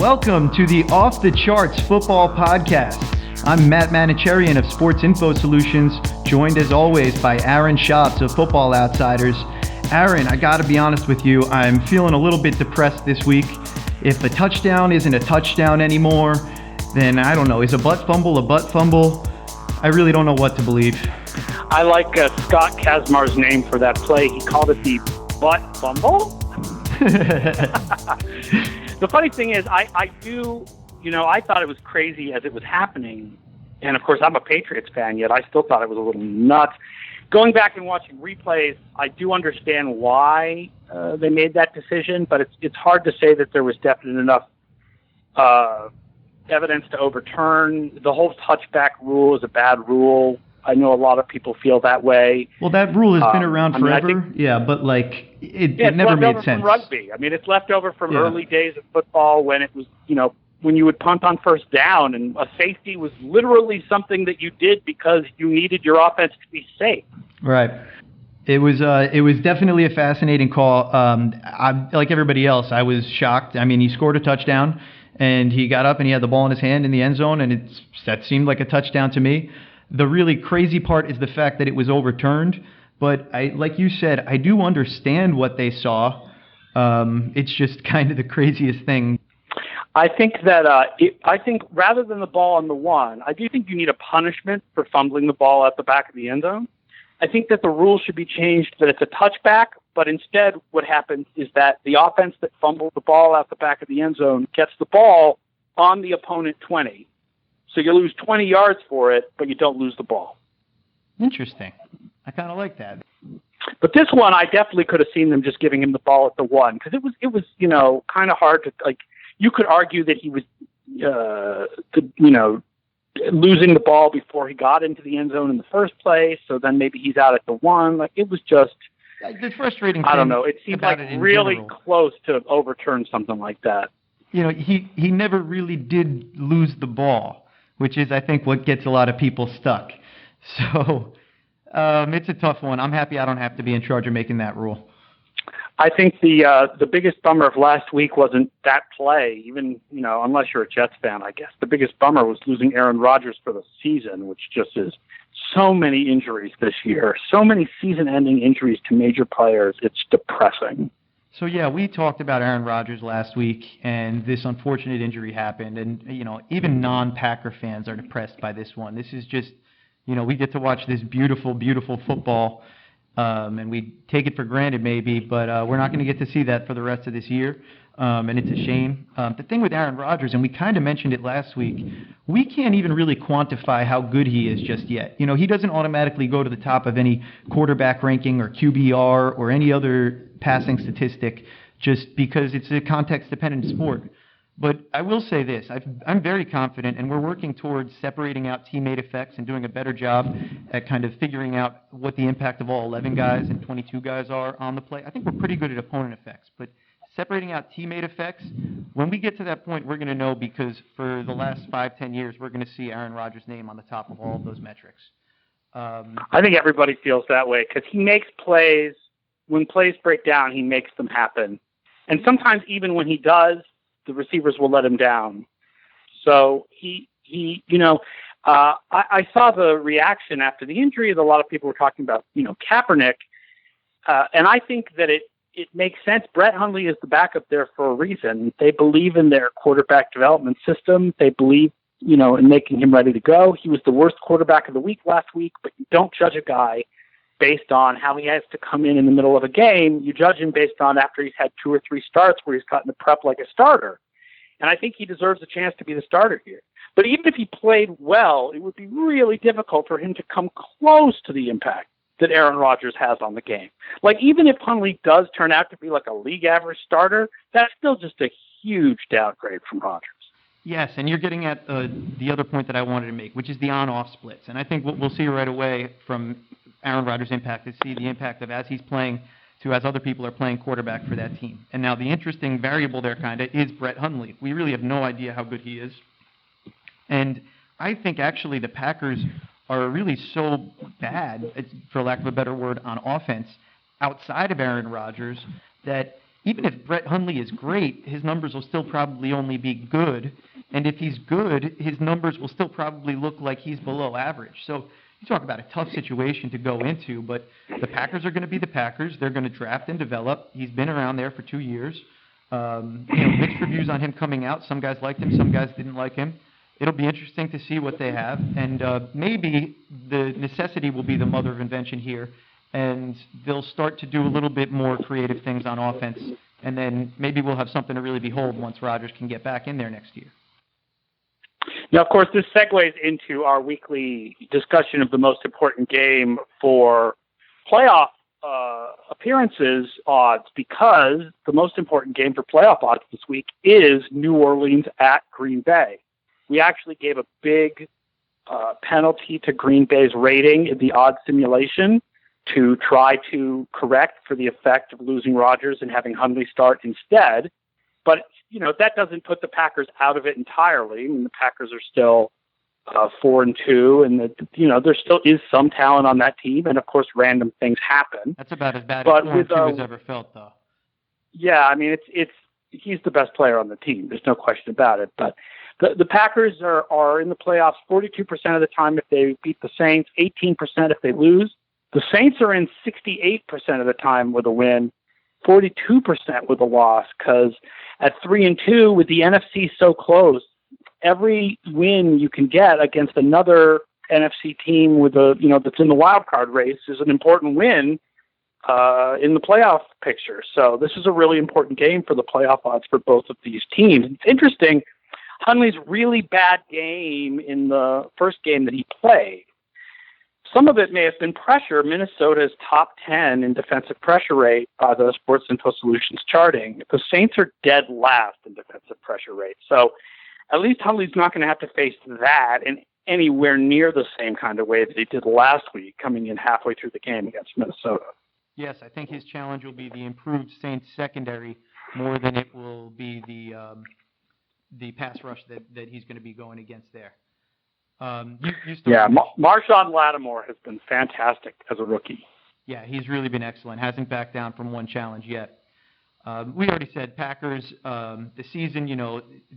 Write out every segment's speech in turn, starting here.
Welcome to the Off the Charts Football Podcast. I'm Matt Manocherian of Sports Info Solutions, joined as always by Aaron Schatz of Football Outsiders. Aaron, I gotta be honest with you, I'm feeling a little bit depressed this week. If a touchdown isn't a touchdown anymore, then I don't know, is a butt fumble a butt fumble? I really don't know what to believe. I like Scott Kazmar's name for that play. He called it the butt fumble. The funny thing is, I thought it was crazy as it was happening. And, of course, I'm a Patriots fan, yet I still thought it was a little nuts. Going back and watching replays, I do understand why they made that decision, but it's hard to say that there was definite enough evidence to overturn. The whole touchback rule is a bad rule. I know a lot of people feel that way. Well, that rule has been around forever. But it never made sense. From rugby. I mean, it's left over from early days of football when it was, when you would punt on first down, and a safety was literally something that you did because you needed your offense to be safe. Right. It was definitely a fascinating call. I, like everybody else, I was shocked. I mean, he scored a touchdown, and he got up and he had the ball in his hand in the end zone, and that seemed like a touchdown to me. The really crazy part is the fact that it was overturned. But like you said, I do understand what they saw. It's just kind of the craziest thing. I think that rather than the ball on the one, I do think you need a punishment for fumbling the ball at the back of the end zone. I think that the rule should be changed that it's a touchback, but instead what happens is that the offense that fumbled the ball out the back of the end zone gets the ball on the opponent 20. So you lose 20 yards for it, but you don't lose the ball. Interesting. I kind of like that. But this one, I definitely could have seen them just giving him the ball at the one, because it was kind of hard to, like, you could argue that he was losing the ball before he got into the end zone in the first place. So then maybe he's out at the one. Like, it was just the frustrating. I don't know. It seemed like really close to overturn something like that. He never really did lose the ball, which is, I think, what gets a lot of people stuck. So it's a tough one. I'm happy I don't have to be in charge of making that rule. I think the biggest bummer of last week wasn't that play, even, unless you're a Jets fan, I guess. The biggest bummer was losing Aaron Rodgers for the season, which just is so many injuries this year, so many season-ending injuries to major players. It's depressing. So, yeah, we talked about Aaron Rodgers last week, and this unfortunate injury happened. And, even non-Packer fans are depressed by this one. This is just, we get to watch this beautiful, beautiful football, and we take it for granted maybe, but we're not going to get to see that for the rest of this year, and it's a shame. The thing with Aaron Rodgers, and we kind of mentioned it last week, we can't even really quantify how good he is just yet. He doesn't automatically go to the top of any quarterback ranking or QBR or any other passing statistic just because it's a context-dependent sport. But I will say this, I'm very confident, and we're working towards separating out teammate effects and doing a better job at kind of figuring out what the impact of all 11 guys and 22 guys are on the play. I think we're pretty good at opponent effects, but separating out teammate effects, when we get to that point, we're going to know, because for the last 5-10 years, we're going to see Aaron Rodgers' name on the top of all of those metrics. I think everybody feels that way because he makes plays. When plays break down, he makes them happen. And sometimes even when he does, the receivers will let him down. So I saw the reaction after the injury that a lot of people were talking about, Kaepernick. And I think that it makes sense. Brett Hundley is the backup there for a reason. They believe in their quarterback development system. They believe, in making him ready to go. He was the worst quarterback of the week last week, but you don't judge a guy based on how he has to come in the middle of a game. You judge him based on after he's had 2 or 3 starts where he's gotten to prep like a starter. And I think he deserves a chance to be the starter here. But even if he played well, it would be really difficult for him to come close to the impact that Aaron Rodgers has on the game. Like, even if Hundley does turn out to be like a league average starter, that's still just a huge downgrade from Rodgers. Yes, and you're getting at the other point that I wanted to make, which is the on-off splits. And I think what we'll see right away from Aaron Rodgers' impact is see the impact of as he's playing to as other people are playing quarterback for that team. And now the interesting variable there kind of is Brett Hundley. We really have no idea how good he is. And I think actually the Packers are really so bad, for lack of a better word, on offense outside of Aaron Rodgers that even if Brett Hundley is great, his numbers will still probably only be good. And if he's good, his numbers will still probably look like he's below average. So you talk about a tough situation to go into, but the Packers are going to be the Packers. They're going to draft and develop. He's been around there for 2 years. Mixed reviews on him coming out. Some guys liked him, some guys didn't like him. It'll be interesting to see what they have, and maybe the necessity will be the mother of invention here, and they'll start to do a little bit more creative things on offense, and then maybe we'll have something to really behold once Rodgers can get back in there next year. Now, of course, this segues into our weekly discussion of the most important game for playoff appearances odds, because the most important game for playoff odds this week is New Orleans at Green Bay. We actually gave a big penalty to Green Bay's rating in the odds simulation to try to correct for the effect of losing Rodgers and having Hundley start instead. But, that doesn't put the Packers out of it entirely. I mean, the Packers are still 4-2, and there still is some talent on that team, and of course, random things happen. That's about as bad as 4-2 has ever felt, though. Yeah, I mean, he's the best player on the team. There's no question about it. But the Packers are in the playoffs 42% of the time if they beat the Saints, 18% if they lose. The Saints are in 68% of the time with a win, 42% with a loss, because at 3-2 with the NFC so close, every win you can get against another NFC team with that's in the wild card race is an important win in the playoff picture. So this is a really important game for the playoff odds for both of these teams. It's interesting. Hundley's really bad game in the first game that he played, some of it may have been pressure. Minnesota is top 10 in defensive pressure rate by the Sports Info Solutions charting. The Saints are dead last in defensive pressure rate. So at least Hundley's not going to have to face that in anywhere near the same kind of way that he did last week, coming in halfway through the game against Minnesota. Yes, I think his challenge will be the improved Saints secondary more than it will be the pass rush that he's going to be going against there. Marshawn Lattimore has been fantastic as a rookie. Yeah, he's really been excellent. Hasn't backed down from one challenge yet. We already said Packers, the season,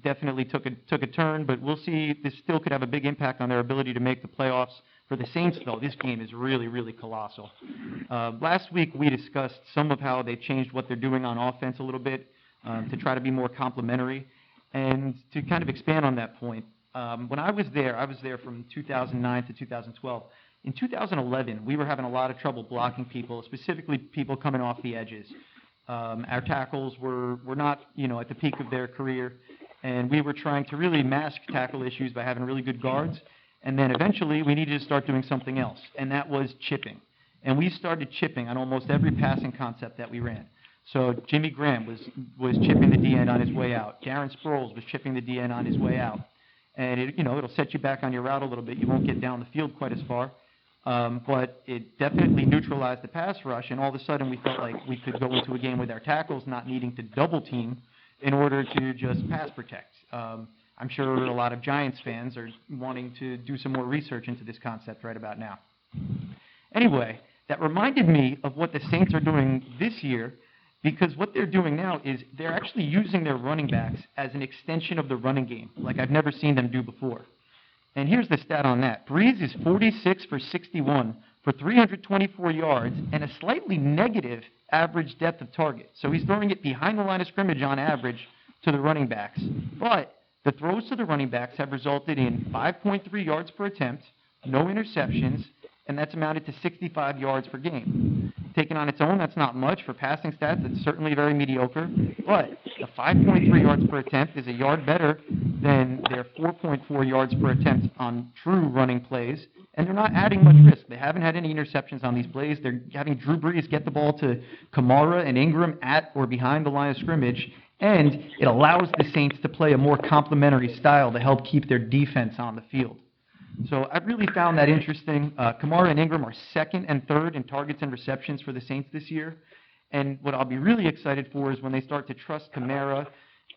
definitely took a turn, but we'll see. This still could have a big impact on their ability to make the playoffs. For the Saints, though, this game is really, really colossal. Last week, we discussed some of how they changed what they're doing on offense a little bit to try to be more complementary. And to kind of expand on that point, when I was there from 2009 to 2012. In 2011, we were having a lot of trouble blocking people, specifically people coming off the edges. Our tackles were not, at the peak of their career, and we were trying to really mask tackle issues by having really good guards. And then eventually, we needed to start doing something else, and that was chipping. And we started chipping on almost every passing concept that we ran. So Jimmy Graham was chipping the D-end on his way out. Darren Sproles was chipping the D-end on his way out. And it'll set you back on your route a little bit. You won't get down the field quite as far. But it definitely neutralized the pass rush, and all of a sudden we felt like we could go into a game with our tackles not needing to double team in order to just pass protect. I'm sure a lot of Giants fans are wanting to do some more research into this concept right about now. Anyway, that reminded me of what the Saints are doing this year, because what they're doing now is they're actually using their running backs as an extension of the running game, like I've never seen them do before. And here's the stat on that. Breeze is 46 for 61 for 324 yards and a slightly negative average depth of target. So he's throwing it behind the line of scrimmage on average to the running backs. But the throws to the running backs have resulted in 5.3 yards per attempt, no interceptions, and that's amounted to 65 yards per game. Taken on its own, that's not much. For passing stats, it's certainly very mediocre. But the 5.3 yards per attempt is a yard better than their 4.4 yards per attempt on true running plays, and they're not adding much risk. They haven't had any interceptions on these plays. They're having Drew Brees get the ball to Kamara and Ingram at or behind the line of scrimmage, and it allows the Saints to play a more complementary style to help keep their defense on the field. So I've really found that interesting. Kamara and Ingram are second and third in targets and receptions for the Saints this year. And what I'll be really excited for is when they start to trust Kamara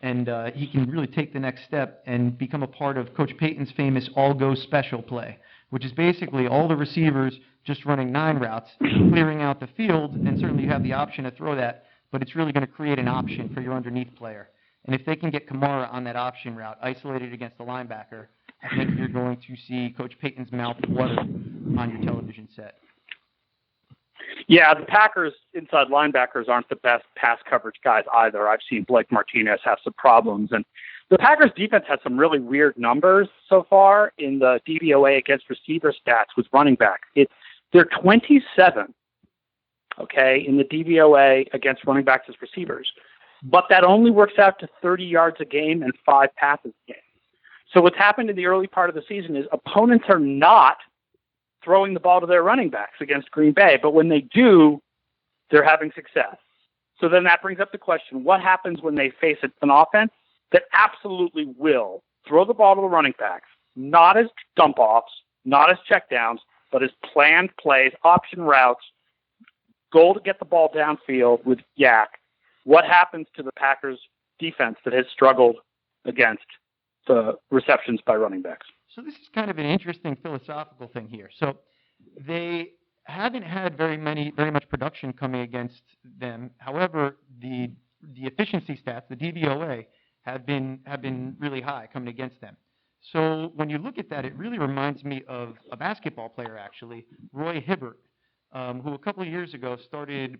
and he can really take the next step and become a part of Coach Payton's famous all-go special play, which is basically all the receivers just running 9 routes, clearing out the field, and certainly you have the option to throw that but it's really going to create an option for your underneath player. And if they can get Kamara on that option route, isolated against the linebacker, I think you're going to see Coach Payton's mouth water on your television set. Yeah, the Packers' inside linebackers aren't the best pass coverage guys either. I've seen Blake Martinez have some problems. And the Packers' defense has some really weird numbers so far in the DVOA against receiver stats with running backs. They're 27, okay, in the DVOA against running backs as receivers. But that only works out to 30 yards a game and 5 passes a game. So what's happened in the early part of the season is opponents are not throwing the ball to their running backs against Green Bay, but when they do, they're having success. So then that brings up the question, what happens when they face an offense that absolutely will throw the ball to the running backs, not as dump-offs, not as checkdowns, but as planned plays, option routes, goal to get the ball downfield with Yak? What happens to the Packers defense that has struggled against the receptions by running backs? So this is kind of an interesting philosophical thing here. So they haven't had very much production coming against them. However, the efficiency stats, the DVOA, have been really high coming against them. So when you look at that, it really reminds me of a basketball player, actually, Roy Hibbert, who a couple of years ago started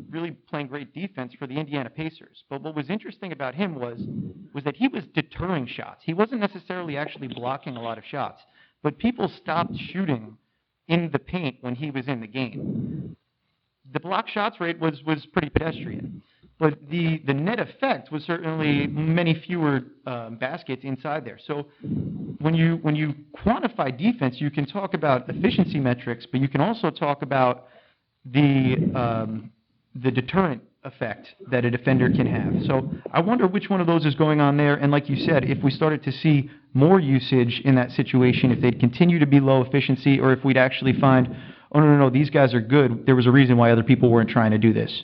really playing great defense for the Indiana Pacers. But what was interesting about him was that he was deterring shots. He wasn't necessarily actually blocking a lot of shots, but people stopped shooting in the paint when he was in the game. The block shots rate was pretty pedestrian, but the net effect was certainly many fewer baskets inside there. So when you quantify defense, you can talk about efficiency metrics, but you can also talk about the deterrent effect that a defender can have. So I wonder which one of those is going on there. And like you said, if we started to see more usage in that situation, if they'd continue to be low efficiency, or if we'd actually find, oh, no, these guys are good. There was a reason why other people weren't trying to do this.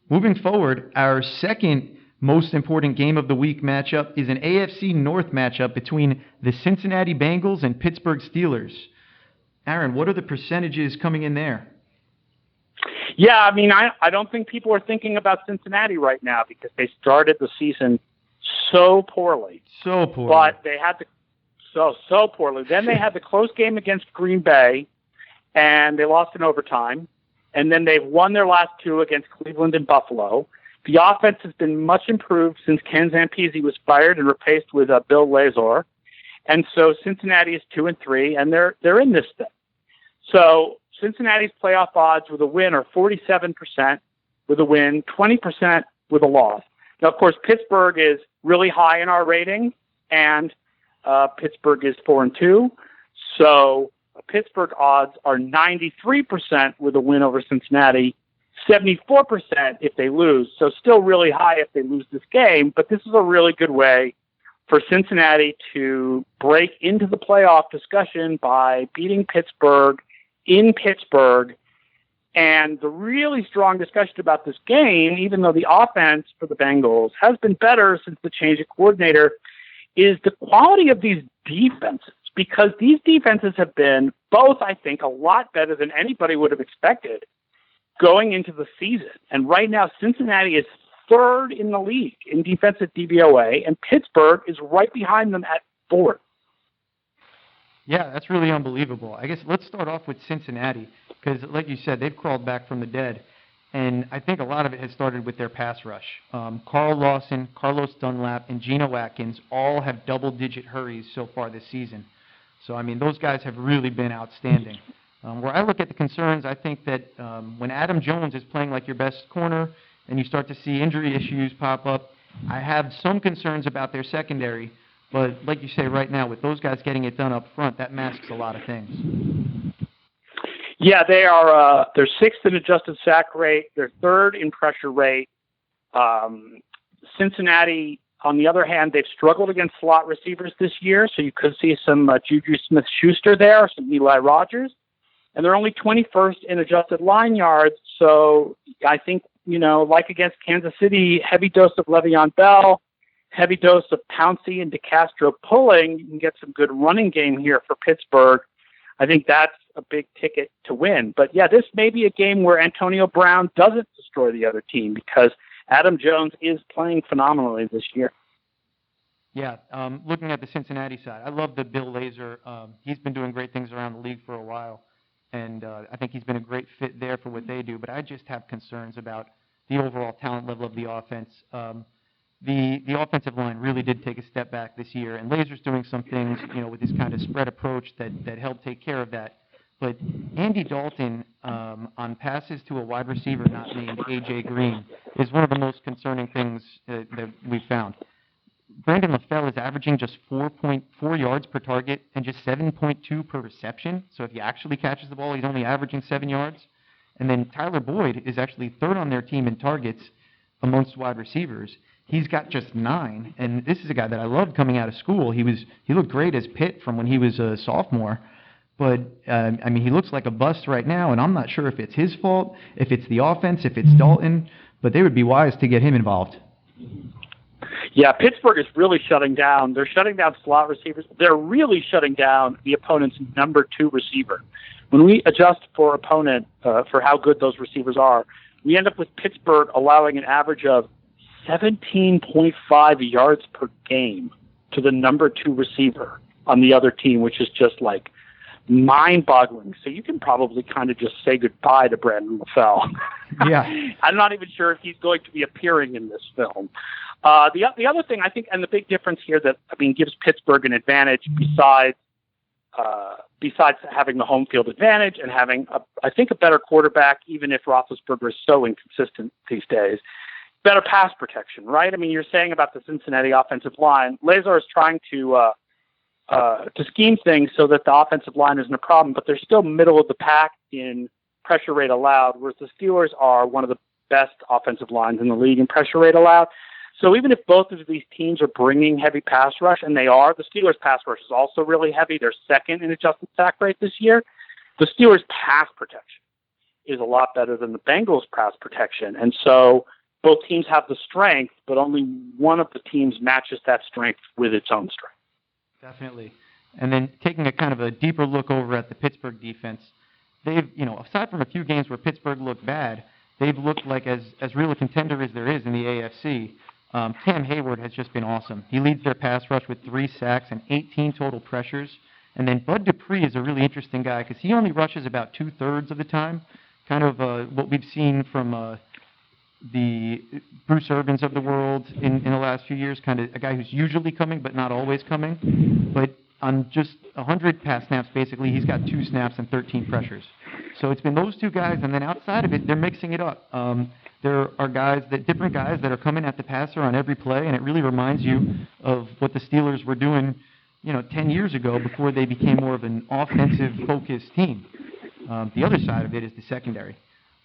Moving forward, our second most important game of the week matchup is an AFC North matchup between the Cincinnati Bengals and Pittsburgh Steelers. Aaron, what are the percentages coming in there? Yeah, I mean, I don't think people are thinking about Cincinnati right now because they started the season so poorly. So poorly. But they had so poorly. Then they had the close game against Green Bay, and they lost in overtime. And then they've won their last 2 against Cleveland and Buffalo. The offense has been much improved since Ken Zampese was fired and replaced with Bill Lazor. And so Cincinnati is 2-3, and they're in this thing. So Cincinnati's playoff odds with a win are 47% with a win, 20% with a loss. Now, of course, Pittsburgh is really high in our rating, and Pittsburgh is 4-2. So Pittsburgh odds are 93% with a win over Cincinnati, 74% if they lose. So still really high if they lose this game, but this is a really good way for Cincinnati to break into the playoff discussion by beating Pittsburgh in Pittsburgh. And the really strong discussion about this game, even though the offense for the Bengals has been better since the change of coordinator, is the quality of these defenses. Because these defenses have been both, I think, a lot better than anybody would have expected going into the season. And right now, Cincinnati is 3rd in the league in defensive DVOA, and Pittsburgh is right behind them at 4th. Yeah, that's really unbelievable. I guess let's start off with Cincinnati, because like you said, they've crawled back from the dead. And I think a lot of it has started with their pass rush. Carl Lawson, Carlos Dunlap, and Geno Atkins all have double-digit hurries so far this season. So, I mean, those guys have really been outstanding. Where I look at the concerns, I think that when Adam Jones is playing like your best corner and you start to see injury issues pop up, I have some concerns about their secondary. But like you say right now, with those guys getting it done up front, that masks a lot of things. Yeah, they're 6th in adjusted sack rate. They're 3rd in pressure rate. Cincinnati, on the other hand, they've struggled against slot receivers this year, so you could see some Juju Smith-Schuster there, some Eli Rogers. And they're only 21st in adjusted line yards, so I think, like against Kansas City, heavy dose of Le'Veon Bell, heavy dose of Pouncey and DeCastro pulling, you can get some good running game here for Pittsburgh. I think that's a big ticket to win. But yeah, this may be a game where Antonio Brown doesn't destroy the other team because Adam Jones is playing phenomenally this year. Yeah, looking at the Cincinnati side, I love the Bill Lazor. He's been doing great things around the league for a while, and I think he's been a great fit there for what they do. But I just have concerns about the overall talent level of the offense. The offensive line really did take a step back this year, and Lazor's doing some things, with this kind of spread approach that helped take care of that. But Andy Dalton on passes to a wide receiver not named A.J. Green is one of the most concerning things that we've found. Brandon LaFell is averaging just 4.4 yards per target and just 7.2 per reception. So if he actually catches the ball, he's only averaging 7 yards. And then Tyler Boyd is actually third on their team in targets amongst wide receivers. He's got just 9, and this is a guy that I loved coming out of school. He looked great as Pitt from when he was a sophomore, but he looks like a bust right now, and I'm not sure if it's his fault, if it's the offense, if it's Dalton, but they would be wise to get him involved. Yeah, Pittsburgh is really shutting down. They're shutting down slot receivers. They're really shutting down the opponent's number 2 receiver. When we adjust for opponent for how good those receivers are, we end up with Pittsburgh allowing an average of 17.5 yards per game to the number 2 receiver on the other team, which is just like mind-boggling. So you can probably kind of just say goodbye to Brandon LaFell. Yeah. I'm not even sure if he's going to be appearing in this film. The other thing I think, and the big difference here that gives Pittsburgh an advantage besides having the home field advantage and having I think a better quarterback, even if Roethlisberger is so inconsistent these days, better pass protection, right? You're saying about the Cincinnati offensive line, Lazor is trying to scheme things so that the offensive line isn't a problem, but they're still middle of the pack in pressure rate allowed, whereas the Steelers are one of the best offensive lines in the league in pressure rate allowed. So even if both of these teams are bringing heavy pass rush, and they are, the Steelers' pass rush is also really heavy. They're second in adjusted sack rate this year. The Steelers' pass protection is a lot better than the Bengals' pass protection. And so both teams have the strength, but only one of the teams matches that strength with its own strength. Definitely. And then taking a kind of a deeper look over at the Pittsburgh defense, they've, aside from a few games where Pittsburgh looked bad, they've looked like as real a contender as there is in the AFC. Cam Hayward has just been awesome. He leads their pass rush with 3 sacks and 18 total pressures. And then Bud Dupree is a really interesting guy because he only rushes about 2/3 of the time, kind of what we've seen from the Bruce Urbans of the world in the last few years, kind of a guy who's usually coming but not always coming. But on just 100 pass snaps, basically, he's got 2 snaps and 13 pressures. So it's been those 2 guys, and then outside of it, they're mixing it up. There are different guys that are coming at the passer on every play, and it really reminds you of what the Steelers were doing, 10 years ago before they became more of an offensive-focused team. The other side of it is the secondary.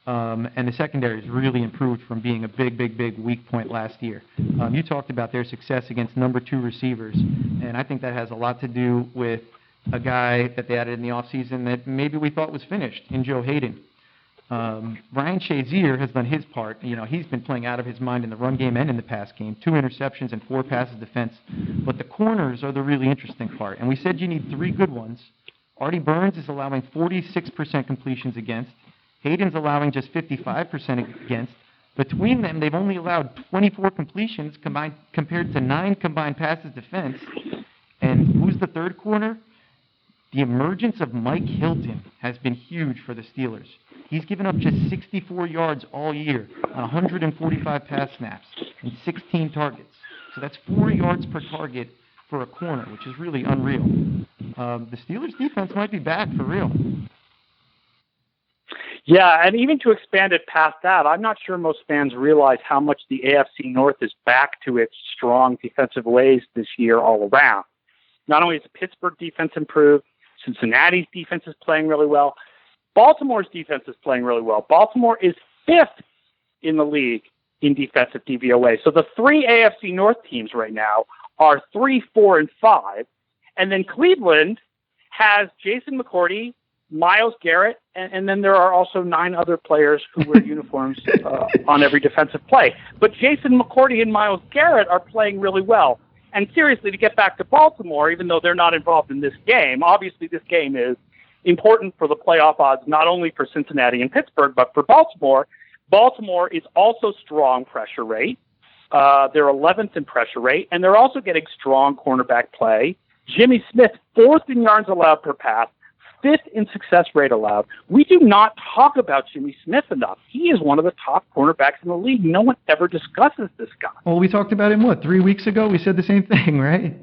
And the secondary has really improved from being a big weak point last year. You talked about their success against number 2 receivers, and I think that has a lot to do with a guy that they added in the offseason that maybe we thought was finished in Joe Hayden. Ryan Shazier has done his part. He's been playing out of his mind in the run game and in the pass game. 2 interceptions and 4 passes defense. But the corners are the really interesting part. And we said you need 3 good ones. Artie Burns is allowing 46% completions against. Hayden's allowing just 55% against. Between them, they've only allowed 24 completions compared to 9 combined passes defense. And who's the third corner? The emergence of Mike Hilton has been huge for the Steelers. He's given up just 64 yards all year on 145 pass snaps and 16 targets. So that's 4 yards per target for a corner, which is really unreal. The Steelers' defense might be back for real. Yeah, and even to expand it past that, I'm not sure most fans realize how much the AFC North is back to its strong defensive ways this year all around. Not only has the Pittsburgh defense improved, Cincinnati's defense is playing really well. Baltimore's defense is playing really well. Baltimore is 5th in the league in defensive DVOA. So the 3 AFC North teams right now are 3, 4, and 5. And then Cleveland has Jason McCourty, Myles Garrett, and then there are also 9 other players who wear uniforms on every defensive play. But Jason McCourty and Myles Garrett are playing really well. And seriously, to get back to Baltimore, even though they're not involved in this game, obviously this game is important for the playoff odds, not only for Cincinnati and Pittsburgh, but for Baltimore. Baltimore is also strong pressure rate. They're 11th in pressure rate, and they're also getting strong cornerback play. Jimmy Smith, 4th in yards allowed per pass, 5th in success rate allowed. We do not talk about Jimmy Smith enough. He is one of the top cornerbacks in the league. No one ever discusses this guy. Well, we talked about him, 3 weeks ago? We said the same thing, right?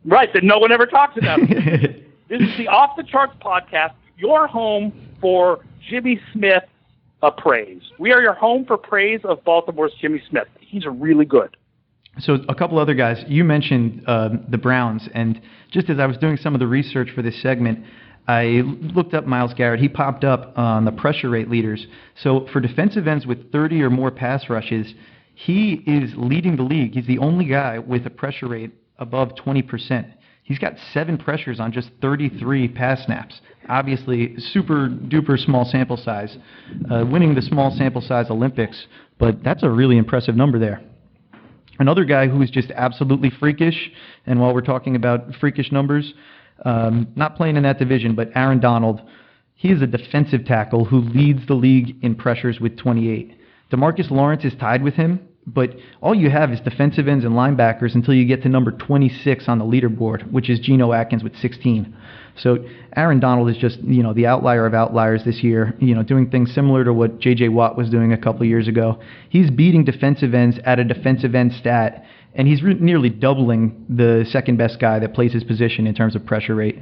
Right, that no one ever talks about him. This is the Off the Charts podcast, your home for Jimmy Smith praise. We are your home for praise of Baltimore's Jimmy Smith. He's really good. So a couple other guys. You mentioned the Browns, and just as I was doing some of the research for this segment, I looked up Myles Garrett. He popped up on the pressure rate leaders. So for defensive ends with 30 or more pass rushes, he is leading the league. He's the only guy with a pressure rate above 20%. He's got 7 pressures on just 33 pass snaps. Obviously, super duper small sample size, winning the small sample size Olympics, but that's a really impressive number there. Another guy who is just absolutely freakish, and while we're talking about freakish numbers, not playing in that division, but Aaron Donald, he is a defensive tackle who leads the league in pressures with 28. DeMarcus Lawrence is tied with him, but all you have is defensive ends and linebackers until you get to number 26 on the leaderboard, which is Geno Atkins with 16. So Aaron Donald is just, the outlier of outliers this year, doing things similar to what J.J. Watt was doing a couple of years ago. He's beating defensive ends at a defensive end stat, and he's nearly doubling the second best guy that plays his position in terms of pressure rate.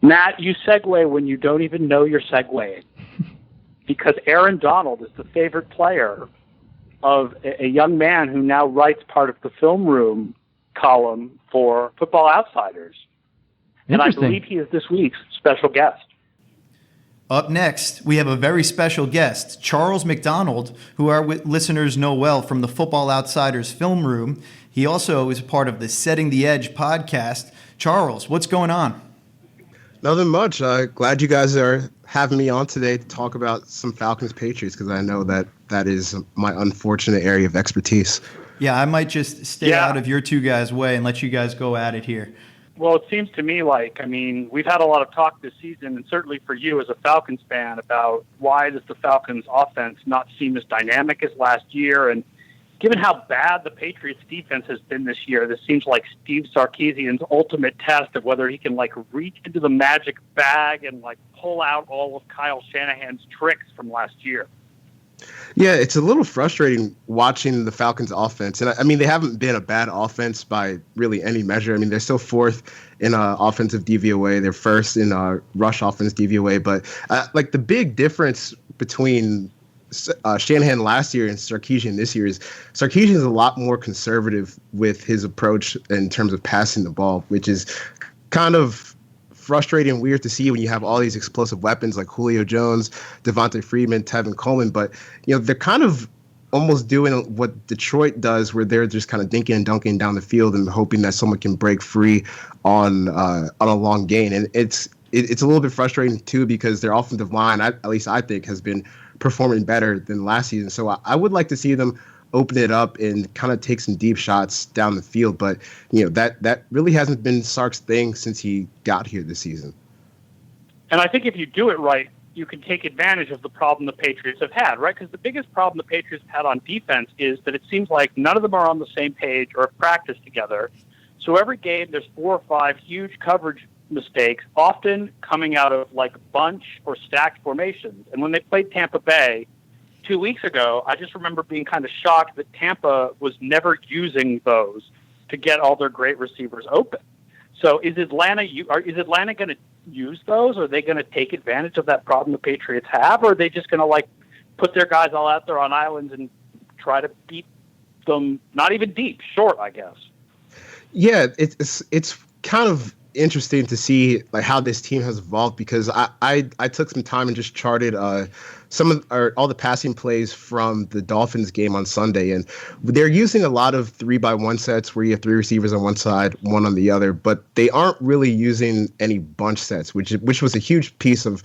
Matt, you segue when you don't even know you're segueing. Because Aaron Donald is the favorite player of a young man who now writes part of the Film Room column for Football Outsiders. And I believe he is this week's special guest. Up next, we have a very special guest, Charles McDonald, who our listeners know well from the Football Outsiders Film Room. He also is a part of the Setting the Edge podcast. Charles, what's going on? Nothing much. Glad you guys are having me on today to talk about some Falcons Patriots, because I know that is my unfortunate area of expertise. Yeah, I might just stay out of your two guys' way and let you guys go at it here. Well, it seems to me like, we've had a lot of talk this season, and certainly for you as a Falcons fan, about why does the Falcons offense not seem as dynamic as last year. And given how bad the Patriots defense has been this year, this seems like Steve Sarkisian's ultimate test of whether he can reach into the magic bag and pull out all of Kyle Shanahan's tricks from last year. Yeah, it's a little frustrating watching the Falcons offense. And they haven't been a bad offense by really any measure. They're still 4th in offensive DVOA. They're 1st in rush offense DVOA. But the big difference between Shanahan last year and Sarkisian this year is Sarkisian is a lot more conservative with his approach in terms of passing the ball, which is kind of frustrating and weird to see when you have all these explosive weapons like Julio Jones, Devontae Freeman, Tevin Coleman. But, they're kind of almost doing what Detroit does, where they're just kind of dinking and dunking down the field and hoping that someone can break free on a long gain. And it's a little bit frustrating, too, because their offensive line, at least I think, has been performing better than last season. So I would like to see them open it up and kind of take some deep shots down the field. But, that really hasn't been Sark's thing since he got here this season. And I think if you do it right, you can take advantage of the problem the Patriots have had, right? Because the biggest problem the Patriots have had on defense is that it seems like none of them are on the same page or have practiced together. So every game, there's 4 or 5 huge coverage mistakes, often coming out of bunch or stacked formations. And when they played Tampa Bay 2 weeks ago, I just remember being kind of shocked that Tampa was never using those to get all their great receivers open. So is Atlanta going to use those? Are they going to take advantage of that problem the Patriots have? Or are they just going to put their guys all out there on islands and try to beat them, not even deep, short, I guess? Yeah, it's kind of interesting to see how this team has evolved, because I took some time and just charted all the passing plays from the Dolphins game on Sunday, and they're using a lot of 3-by-1 sets where you have 3 receivers on one side, 1 on the other, but they aren't really using any bunch sets, which was a huge piece of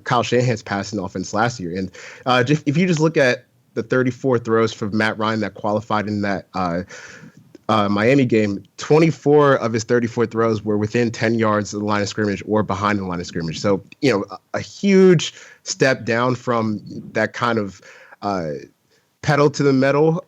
Kyle Shanahan's passing offense last year. And if you just look at the 34 throws from Matt Ryan that qualified in that Miami game, 24 of his 34 throws were within 10 yards of the line of scrimmage or behind the line of scrimmage. So, a huge step down from that kind of pedal to the metal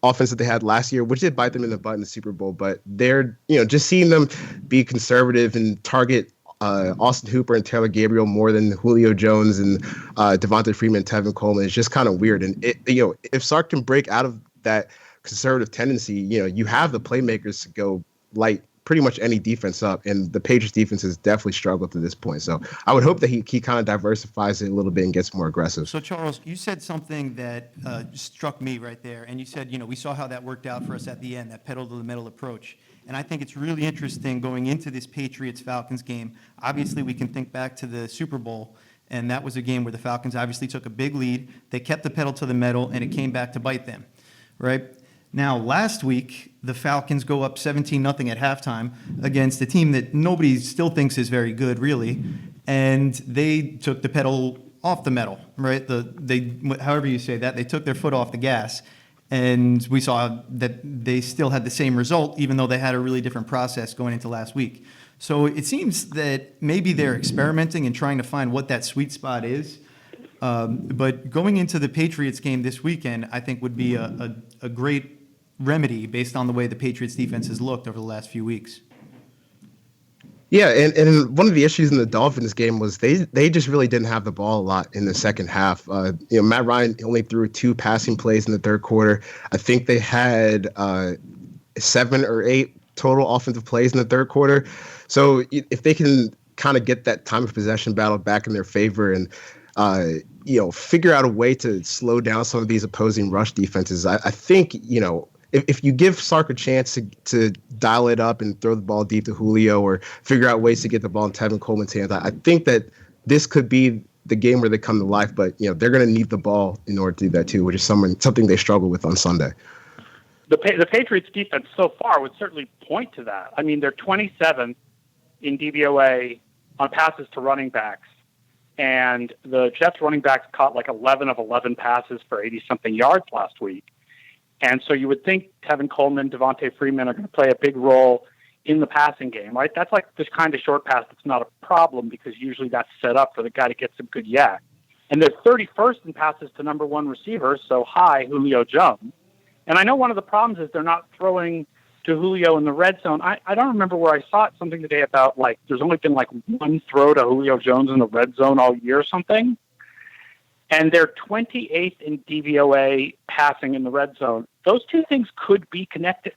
offense that they had last year, which did bite them in the butt in the Super Bowl. But they're, just seeing them be conservative and target Austin Hooper and Taylor Gabriel more than Julio Jones and Devontae Freeman, Tevin Coleman is just kind of weird. And if Sark can break out of that conservative tendency, you have the playmakers to go light pretty much any defense up, and the Patriots defense has definitely struggled to this point. So I would hope that he kind of diversifies it a little bit and gets more aggressive. So Charles, you said something that struck me right there, and you said, we saw how that worked out for us at the end, that pedal to the metal approach. And I think it's really interesting going into this Patriots-Falcons game. Obviously, we can think back to the Super Bowl, and that was a game where the Falcons obviously took a big lead. They kept the pedal to the metal, and it came back to bite them, right? Now, last week, the Falcons go up 17-0 at halftime against a team that nobody still thinks is very good, really, and they took the pedal off the metal, right? However you say that, they took their foot off the gas, and we saw that they still had the same result, even though they had a really different process going into last week. So it seems that maybe they're experimenting and trying to find what that sweet spot is. But going into the Patriots game this weekend, I think would be a great remedy based on the way the Patriots defense has looked over the last few weeks. Yeah, and one of the issues in the Dolphins game was they just really didn't have the ball a lot in the second half. Matt Ryan only threw 2 passing plays in the third quarter. I think they had 7 or 8 total offensive plays in the third quarter. So if they can kind of get that time of possession battle back in their favor and figure out a way to slow down some of these opposing rush defenses, I think, if you give Sark a chance to dial it up and throw the ball deep to Julio or figure out ways to get the ball in Tevin Coleman's hands, I think that this could be the game where they come to life. But, they're going to need the ball in order to do that, too, which is something they struggle with on Sunday. The Patriots defense so far would certainly point to that. I mean, they're 27th in DVOA on passes to running backs. And the Jets running backs caught like 11 of 11 passes for 80-something yards last week. And so you would think Tevin Coleman, Devontae Freeman are going to play a big role in the passing game, right? That's like this kind of short pass that's not a problem because usually that's set up for the guy to get some good yak. And they're 31st in passes to number 1 receivers, so high Julio Jones. And I know one of the problems is they're not throwing to Julio in the red zone. I don't remember where I saw it something today about like there's only been like 1 throw to Julio Jones in the red zone all year or something. And they're 28th in DVOA passing in the red zone. Those two things could be connected.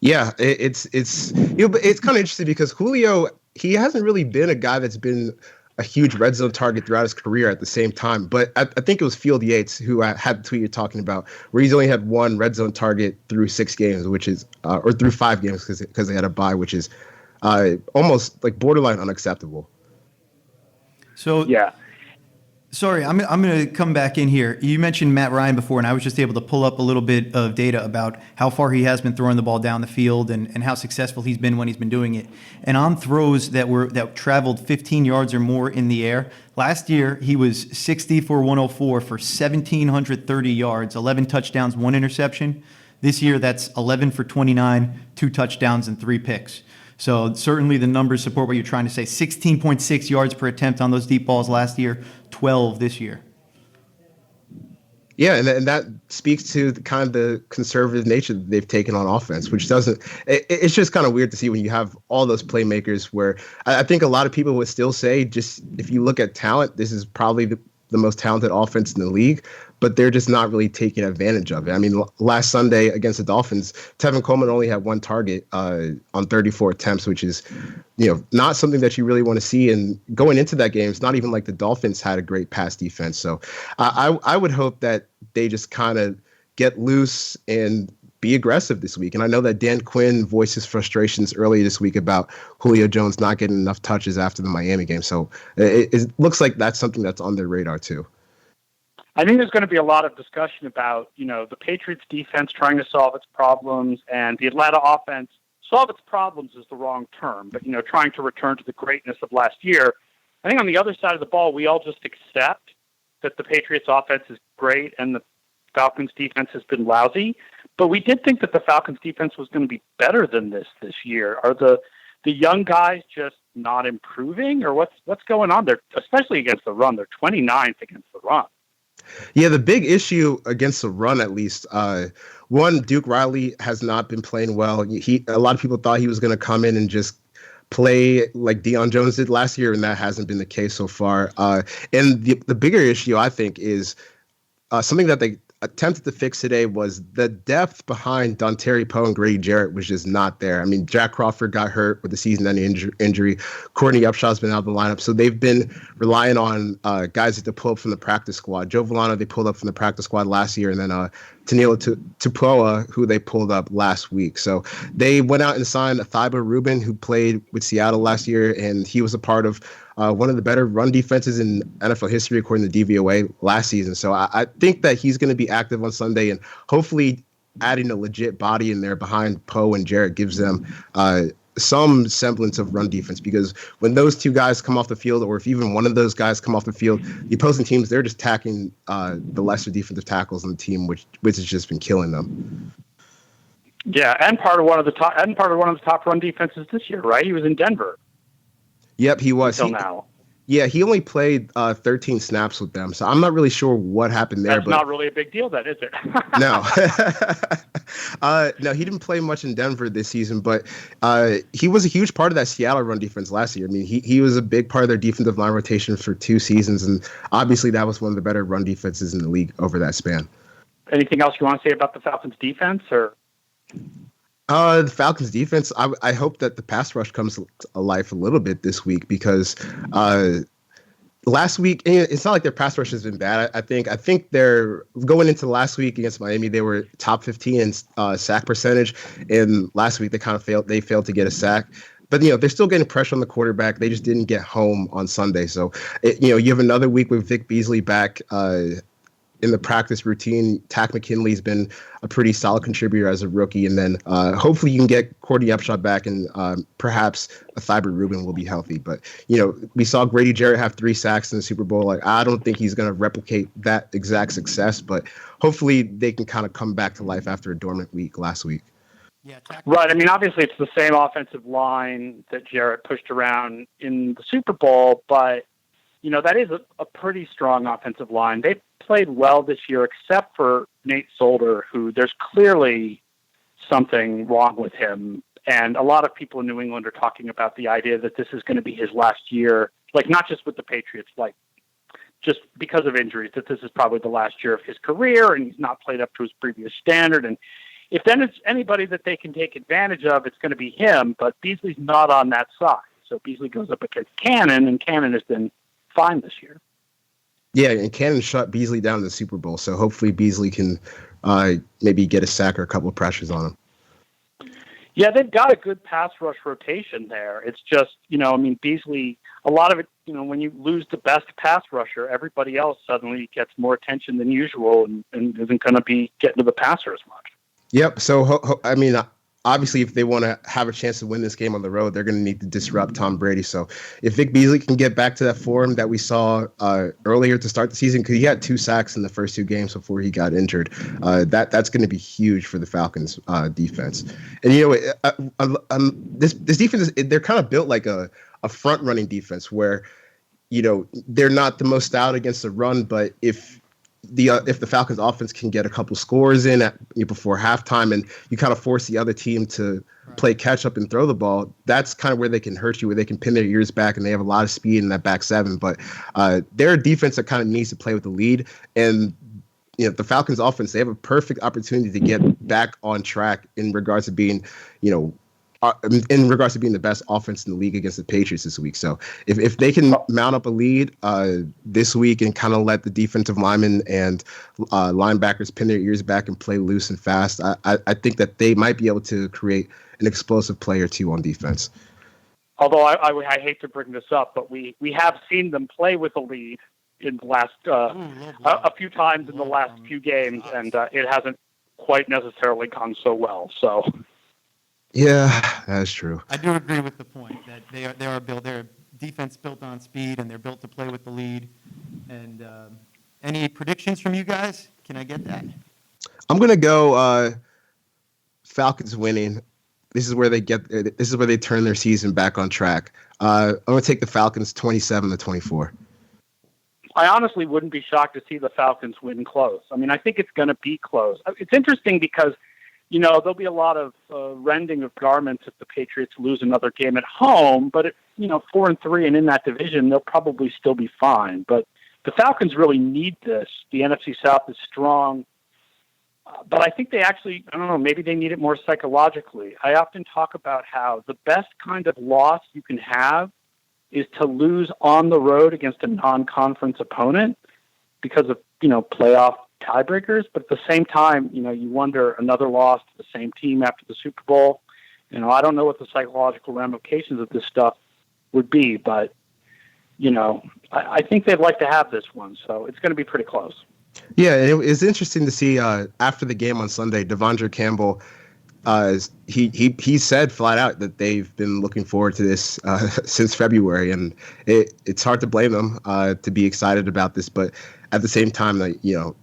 Yeah, it's kind of interesting because Julio, he hasn't really been a guy that's been a huge red zone target throughout his career at the same time. But I think it was Field Yates who I had the tweet you're talking about, where he's only had 1 red zone target through 6 games, which is or through 5 games because they had a bye, which is almost like borderline unacceptable. So yeah. Sorry, I'm going to come back in here. You mentioned Matt Ryan before, and I was just able to pull up a little bit of data about how far he has been throwing the ball down the field and how successful he's been when he's been doing it. And on throws that traveled 15 yards or more in the air, last year he was 60 for 104 for 1,730 yards, 11 touchdowns, 1 interception. This year that's 11 for 29, 2 touchdowns, and 3 picks. So certainly the numbers support what you're trying to say. 16.6 yards per attempt on those deep balls last year, 12 this year. Yeah, and that speaks to the conservative nature that they've taken on offense, which doesn't – it's just kind of weird to see when you have all those playmakers where I think a lot of people would still say just if you look at talent, this is probably the most talented offense in the league, but they're just not really taking advantage of it. I mean, last Sunday against the Dolphins, Tevin Coleman only had 1 target on 34 attempts, which is, not something that you really want to see. And going into that game, it's not even like the Dolphins had a great pass defense. So I would hope that they just kind of get loose and be aggressive this week. And I know that Dan Quinn voiced his frustrations earlier this week about Julio Jones not getting enough touches after the Miami game. So it looks like that's something that's on their radar too. I think there's going to be a lot of discussion about, the Patriots defense trying to solve its problems and the Atlanta offense. Solve its problems is the wrong term, but, trying to return to the greatness of last year. I think on the other side of the ball, we all just accept that the Patriots offense is great and the Falcons defense has been lousy, but we did think that the Falcons defense was going to be better than this year. Are the young guys just not improving, or what's going on there, especially against the run? They're 29th against the run. Yeah, the big issue against the run, at least, one, Duke Riley has not been playing well. A lot of people thought he was going to come in and just play like Deion Jones did last year, and that hasn't been the case so far. And the bigger issue, I think, is something that they attempted to fix today was the depth behind Dontari Poe and Grady Jarrett was just not there. I mean, Jack Crawford got hurt with the season-ending injury. Courtney Upshaw's been out of the lineup. So they've been relying on guys that they pull up from the practice squad. Joe Villano, they pulled up from the practice squad last year, and then Tanilo Tupoa, who they pulled up last week. So they went out and signed Thibaut Rubin, who played with Seattle last year, and he was a part of one of the better run defenses in NFL history, according to DVOA last season. So I think that he's going to be active on Sunday, and hopefully adding a legit body in there behind Poe and Jarrett gives them some semblance of run defense, because when those two guys come off the field, or if even one of those guys come off the field, the opposing teams, they're just attacking the lesser defensive tackles on the team, which has just been killing them. Yeah, and part of one of the top run defenses this year, right? He was in Denver. Yep, he was. Until now. Yeah, he only played 13 snaps with them, so I'm not really sure what happened there. That's not really a big deal, then, is it? No. No, he didn't play much in Denver this season, but he was a huge part of that Seattle run defense last year. I mean, he was a big part of their defensive line rotation for 2 seasons, and obviously that was one of the better run defenses in the league over that span. Anything else you want to say about the Falcons defense, or? The Falcons defense, I hope that the pass rush comes to life a little bit this week, because last week, it's not like their pass rush has been bad. I think they're going into last week against Miami, they were top 15 in sack percentage, and last week they kind of failed to get a sack. But, they're still getting pressure on the quarterback. They just didn't get home on Sunday. So, you have another week with Vic Beasley back in the practice routine. Tack McKinley's been a pretty solid contributor as a rookie. And then hopefully you can get Courtney Upshaw back, and perhaps a Thibaut Rubin will be healthy. But, we saw Grady Jarrett have 3 sacks in the Super Bowl. Like, I don't think he's going to replicate that exact success, but hopefully they can kind of come back to life after a dormant week last week. Yeah, right. I mean, obviously it's the same offensive line that Jarrett pushed around in the Super Bowl, but, that is a pretty strong offensive line. They played well this year, except for Nate Solder, who there's clearly something wrong with him. And a lot of people in New England are talking about the idea that this is going to be his last year, like not just with the Patriots, like just because of injuries, that this is probably the last year of his career and he's not played up to his previous standard. And if then it's anybody that they can take advantage of, it's going to be him. But Beasley's not on that side. So Beasley goes up against Cannon, and Cannon has been fine this year. Yeah, and Cannon shut Beasley down in the Super Bowl, so hopefully Beasley can maybe get a sack or a couple of pressures on him. Yeah, they've got a good pass rush rotation there. It's just, Beasley, a lot of it, when you lose the best pass rusher, everybody else suddenly gets more attention than usual and isn't going to be getting to the passer as much. Yep, so, obviously, if they want to have a chance to win this game on the road, they're going to need to disrupt Tom Brady. So if Vic Beasley can get back to that form that we saw earlier to start the season, because he had 2 sacks in the first 2 games before he got injured, that's going to be huge for the Falcons defense. And, this defense, they're kind of built like a front-running defense where, they're not the most stout against the run, but if the Falcons offense can get a couple scores in before halftime, and you kind of force the other team to play catch up and throw the ball, that's kind of where they can hurt you, where they can pin their ears back, and they have a lot of speed in that back 7. But they're a defense that kind of needs to play with the lead. And the Falcons offense, they have a perfect opportunity to get back on track in regards to being, the best offense in the league against the Patriots this week. So if they can mount up a lead this week and kind of let the defensive linemen and linebackers pin their ears back and play loose and fast, I think that they might be able to create an explosive play or 2 on defense. Although I hate to bring this up, but we have seen them play with a lead in the last a few times in the last few games, and it hasn't quite necessarily gone so well. So. Yeah, that's true. I do agree with the point that they are built. They're a defense built on speed, and they're built to play with the lead. And any predictions from you guys? Can I get that? I'm gonna go Falcons winning. This is where they turn their season back on track. I'm gonna take the Falcons 27-24. I honestly wouldn't be shocked to see the Falcons win close. I mean, I think it's going to be close. It's interesting because, there'll be a lot of rending of garments if the Patriots lose another game at home. But, 4-3 and in that division, they'll probably still be fine. But the Falcons really need this. The NFC South is strong. But I think they actually, I don't know, maybe they need it more psychologically. I often talk about how the best kind of loss you can have is to lose on the road against a non-conference opponent because of, playoff tiebreakers. But at the same time, you wonder another loss to the same team after the Super Bowl. I don't know what the psychological ramifications of this stuff would be, but, I think they'd like to have this one. So it's going to be pretty close. Yeah, it was interesting to see after the game on Sunday, Devondre Campbell, he said flat out that they've been looking forward to this since February, and it's hard to blame them to be excited about this. But at the same time,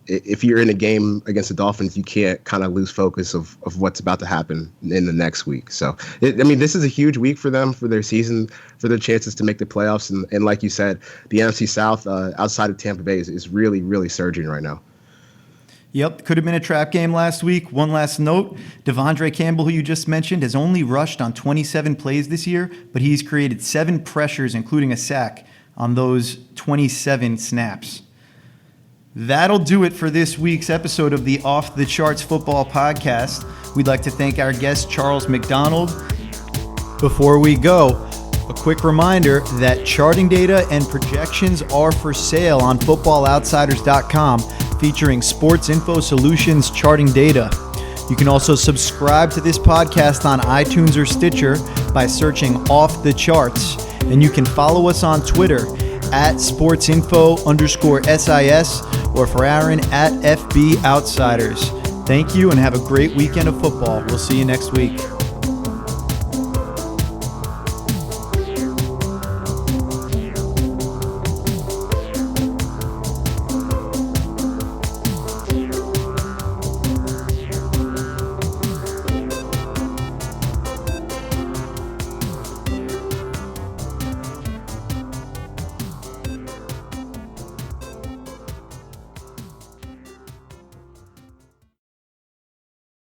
if you're in a game against the Dolphins, you can't kind of lose focus of what's about to happen in the next week. So, this is a huge week for them, for their season, for their chances to make the playoffs. And like you said, the NFC South outside of Tampa Bay is really, really surging right now. Yep, could have been a trap game last week. One last note, Devondre Campbell, who you just mentioned, has only rushed on 27 plays this year, but he's created 7 pressures, including a sack, on those 27 snaps. That'll do it for this week's episode of the Off the Charts Football Podcast. We'd like to thank our guest, Charles McDonald. Before we go, a quick reminder that charting data and projections are for sale on footballoutsiders.com, featuring Sports Info Solutions charting data. You can also subscribe to this podcast on iTunes or Stitcher by searching Off the Charts. And you can follow us on Twitter at sportsinfo_SIS, or for Aaron at FB Outsiders. Thank you and have a great weekend of football. We'll see you next week.